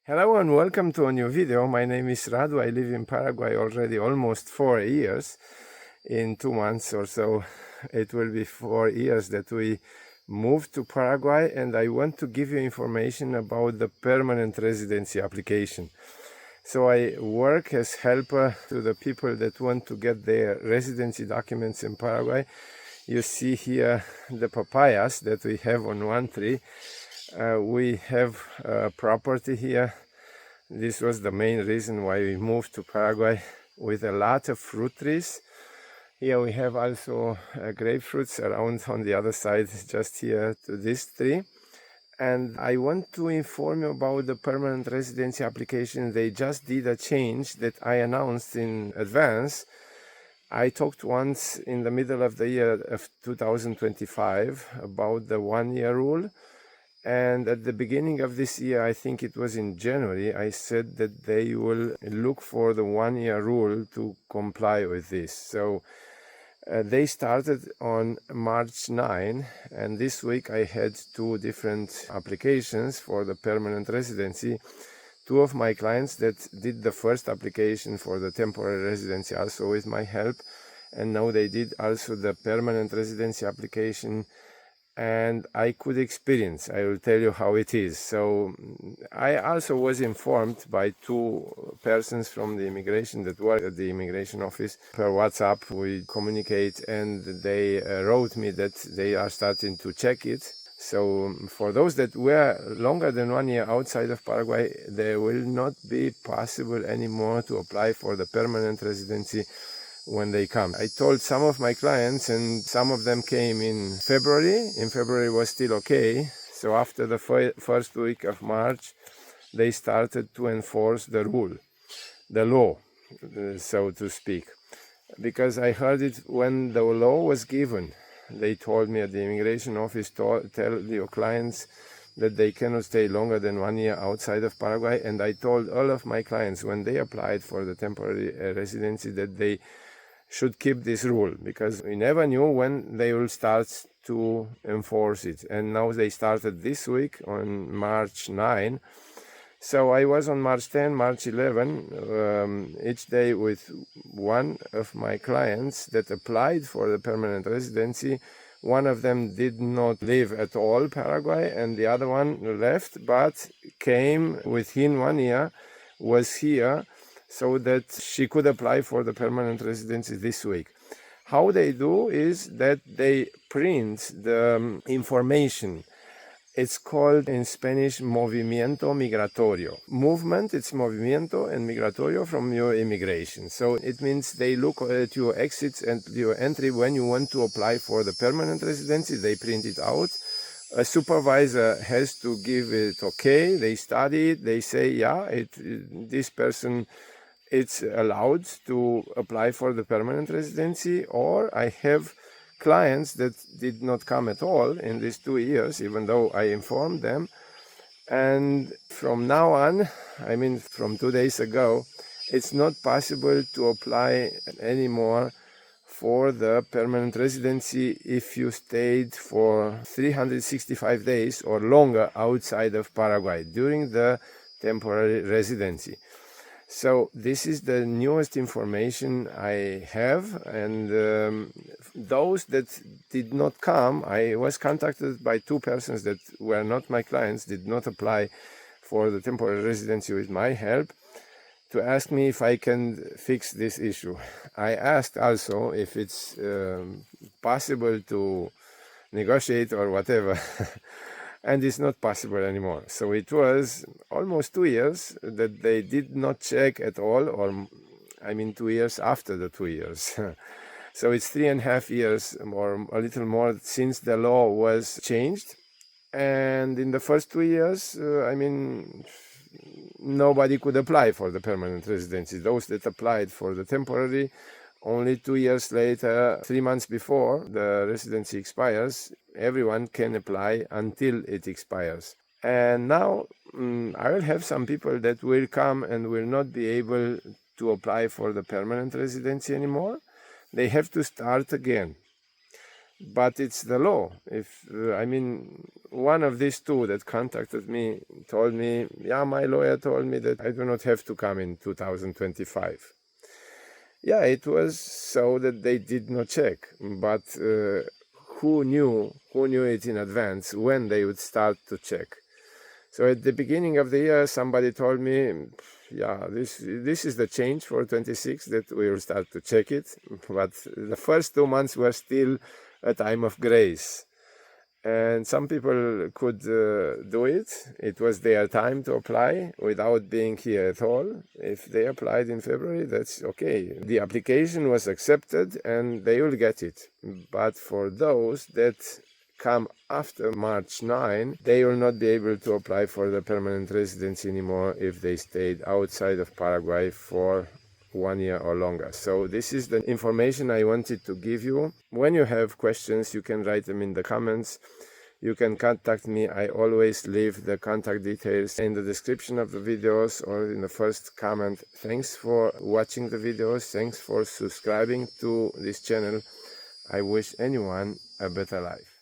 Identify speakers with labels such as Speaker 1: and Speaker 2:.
Speaker 1: Hello and welcome to a new video. My name is Radu. I live in Paraguay already almost 4 years. In 2 months or so, it will be 4 years that we moved to Paraguay, and I want to give you information about the permanent residency application. So I work as helper to the people that want to get their residency documents in Paraguay. You see here the papayas that we have on one tree. We have property here. This was the main reason why we moved to Paraguay, with a lot of fruit trees. Here we have also grapefruits around on the other side, just here to this tree. And I want to inform you about the permanent residency application. They just did a change that I announced in advance. I talked once in the middle of the year of 2025 about the 1-year rule. And at the beginning of this year, I think it was in January, I said that they will look for the 1-year rule to comply with this. So they started on March 9, and this week I had 2 different applications for the permanent residency. 2 of my clients that did the first application for the temporary residency also with my help, and now they did also the permanent residency application. And I could experience, I will tell you how it is. So I also was informed by 2 persons from the immigration that work at the immigration office. Per WhatsApp we communicate, and they wrote me that they are starting to check it. So for those that were longer than 1 year outside of Paraguay, there will not be possible anymore to apply for the permanent residency when they come. I told some of my clients, and some of them came in February. In February was still okay. So after the first week of March, they started to enforce the rule, the law, so to speak. Because I heard it when the law was given. They told me at the immigration office, tell your clients that they cannot stay longer than 1 year outside of Paraguay. And I told all of my clients when they applied for the temporary residency that they should keep this rule, because we never knew when they will start to enforce it. And now they started this week on March 9. So I was on March 10, March 11, each day with one of my clients that applied for the permanent residency. One of them did not live at all Paraguay, and the other one left, but came within 1 year, was here, so that she could apply for the permanent residency this week. How they do is that they print the information. It's called in Spanish movimiento migratorio. Movement, it's movimiento, and migratorio from your immigration. So it means they look at your exits and your entry when you want to apply for the permanent residency. They print it out. A supervisor has to give it okay. They study it. They say, yeah, this person, it's allowed to apply for the permanent residency. Or I have clients that did not come at all in these 2 years, even though I informed them. And from now on, I mean from 2 days ago, it's not possible to apply anymore for the permanent residency if you stayed for 365 days or longer outside of Paraguay during the temporary residency. So this is the newest information I have, and those that did not come, I was contacted by 2 persons that were not my clients, did not apply for the temporary residency with my help, to ask me if I can fix this issue. I asked also if it's possible to negotiate or whatever. And it's not possible anymore. So it was almost 2 years that they did not check at all, or I mean 2 years after the 2 years. So it's 3.5 years or a little more since the law was changed. And in the first 2 years, I mean, nobody could apply for the permanent residency. Those that applied for the temporary, only 2 years later, 3 months before the residency expires, everyone can apply until it expires. And now I will have some people that will come and will not be able to apply for the permanent residency anymore. They have to start again. but it's the law. If I mean, one of these two that contacted me told me, yeah, my lawyer told me that I do not have to come in 2025. Yeah, it was so that they did not check, but who knew it in advance when they would start to check? So at the beginning of the year, somebody told me, yeah, this is the change for 26, that we will start to check it. But the first 2 months were still a time of grace. And some people could do it. It was their time to apply without being here at all. If they applied in February, that's okay. The application was accepted and they will get it. But for those that come after March 9, they will not be able to apply for the permanent residency anymore if they stayed outside of Paraguay for 1 year or longer. So this is the information I wanted to give you. When you have questions, you can write them in the comments. You can contact me. I always leave the contact details in the description of the videos or in the first comment. Thanks for watching the videos. Thanks for subscribing to this channel. I wish anyone a better life.